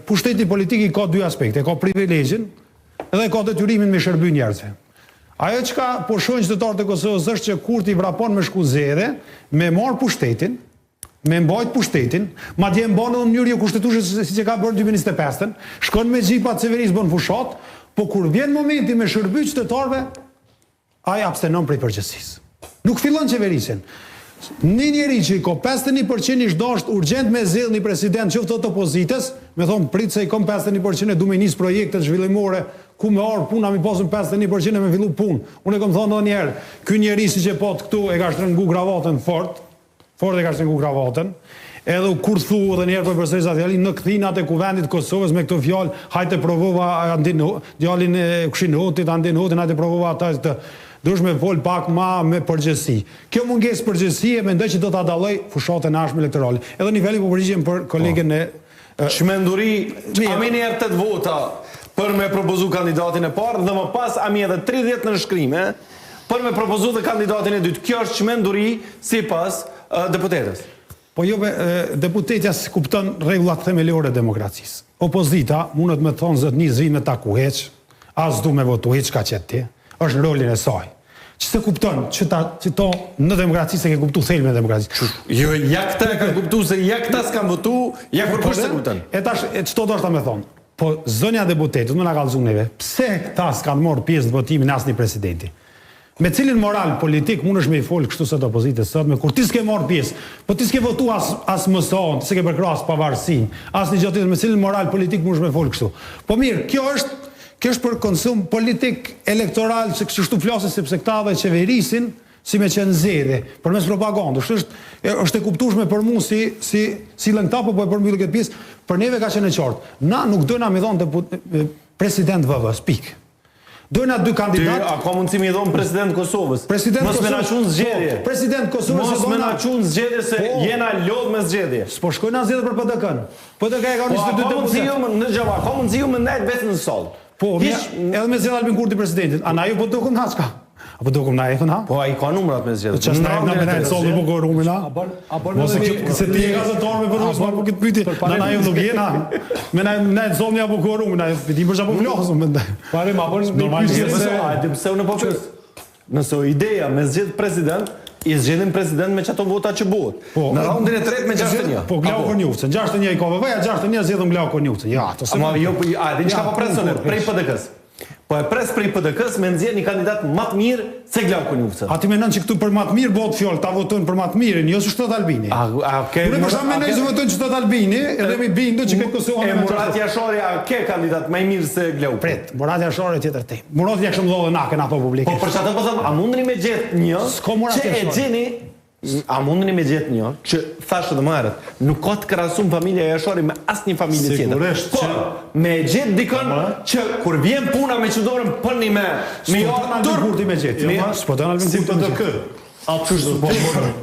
pushteti politik i ka dy aspekte, ka privilegjin dhe ka detyrimin me shërby njerëzve. Ajo çka po shohin qytetarët e Kosovës është që kur ti vrapon me shku zere, me marr pushtetin, me mbajt pushtetin, madje e mban në mënyrë jo kushtetuese siç e ka bërë 2025-ën, shkon me xhipat Severis bën fushat, po kur vjen momenti me shërby qytetarëve, ai abstenon prej përgjegjësisë. Nuk fillon qeverisin. Një njeri që i ko 51% ish dasht urgjent me zell një president qoftë të opozitës, me thonë prit se i kom 51% e du me njës projekte zhvillimore, ku me arë puna mi pasën 51% e me fillu punë. Unë e kom thonë edhe njerë, ky njeri si që pot këtu e ka shtrëngu gravatën fort e ka shtrëngu gravatën, edhe kur thu edhe njerë për përsëri sa fjallin në këthinat e kuvendit Kosovës me këto fjallë, hajte provova djalin e kushin hotit, andin hotin, hajte provova ata të dush me vol pak ma me përgjësi. Kjo munges përgjësi e mendoj që do të adaloj fushatën e ashme elektorale. Edhe nivelli po përgjigjem për kolegen e... Shmenduri, a mi njerë 8 vota për me propozu kandidatin e parë, dhe më pas a mi edhe 30 në shkrime për me propozu dhe kandidatin e dytë. Kjo është shmenduri si pas deputetës. Po jo, deputetja si kupton regullat themelore demokracisë. Opozita, mundet me thonë zëtë një zvi me taku heq, as du me votu heq ka qëtë ti, është në rolin e saj. Që se kupton, që to në demokraci se ke kuptu thelme në demokraci. Jo, ja këta e ka kuptu se ja këta s'kan votu, ja për kush se kupton. E tash, qëto do është ta me thonë, po zënja deputetit, më nga kalëzun neve, pse këta s'kan morë pjesë në votimin asë një presidenti? Me cilin moral politik mund është me i folë kështu sot opozitës sot, me kur ti s'ke morë pjesë, po ti s'ke votu as mëson, ti s'ke përkra as pavarësin, as një gjotit, me cilin moral politik mund është me i folë kështu. Po mirë, kjo është për konsum politik elektoral që kështu flasë sepse këta dhe qeverisin si me qenë zedhe, për mes propagandë. është e kuptueshme për mu si lëngta, po e përmbyllë këtë pjesë, për neve ka qenë e qartë. Na nuk dojna me dhonë president vëvës, pikë. Dojna dy kandidatë... A ka mundësi me i dhonë president Kosovës? Mos me na qunë zgjedhje. President Kosovës... Mos me na qunë zgjedhje se jena lodhë me zgjedhje. S'po shkojna zgjedhje për PDK-në. PDK e ka 22 deputet. Ka mundësi ju me ndajt vetën në sallë. Po, edhe me zgjedhje Albin Kurti presidentit. A na ju po dokum na qka? Apo dokum na e thënë ha? Po, a i ka numrat me zgjedhje. Qas na e me ndajt sallë po kërë rumin ha? Se ti e ka zëtarë me përrus, ma po këtë pyti. Na ju nuk jena. Me ndajt sallë një apo kërë rumin. Ti për që apo flasë me ndajt. Pare, ma bërë një pëse unë po kës. Nëso ideja me zgjedhë president, i zgjedhim president me qëto vota që buhet. Në raundin e tretë me 61. Po, Glau Kornjucën. 61 i ka vëvëja, 61 zgjedhëm Glau Kornjucën. Ja, të se... Ama jo, a, di që ka po presonet, prej PDK-s. Po e pres prej PDK-s me nëzirë një kandidat matë mirë se Glau Kornjucën. A ti menon që këtu për matë mirë bëhet fjallë, ta votojnë për matë mirën, jo së Shtot Albini. Unë e përsham menoj që votojnë Shtot Albini, edhe mi bindu që këtë Kosovë... E Murat Jashari, a ke kandidat maj mirë se Glau? Pret, Murat Jashari tjetër te. Murat Jashari dhe na, këna po publike. Po për që atë po thëmë, a mundëni me gjithë një, që e gjeni, a mundëni me gjithë një, që thashë dhe marët, nuk ka të krasum familja Jashari me asë një familje tjetër. Por, me gjithë dikën që kur vjen puna me që dorën përni me jarë në Albin Kurti me gjithë. S'po të në Albin Kurti me gjithë.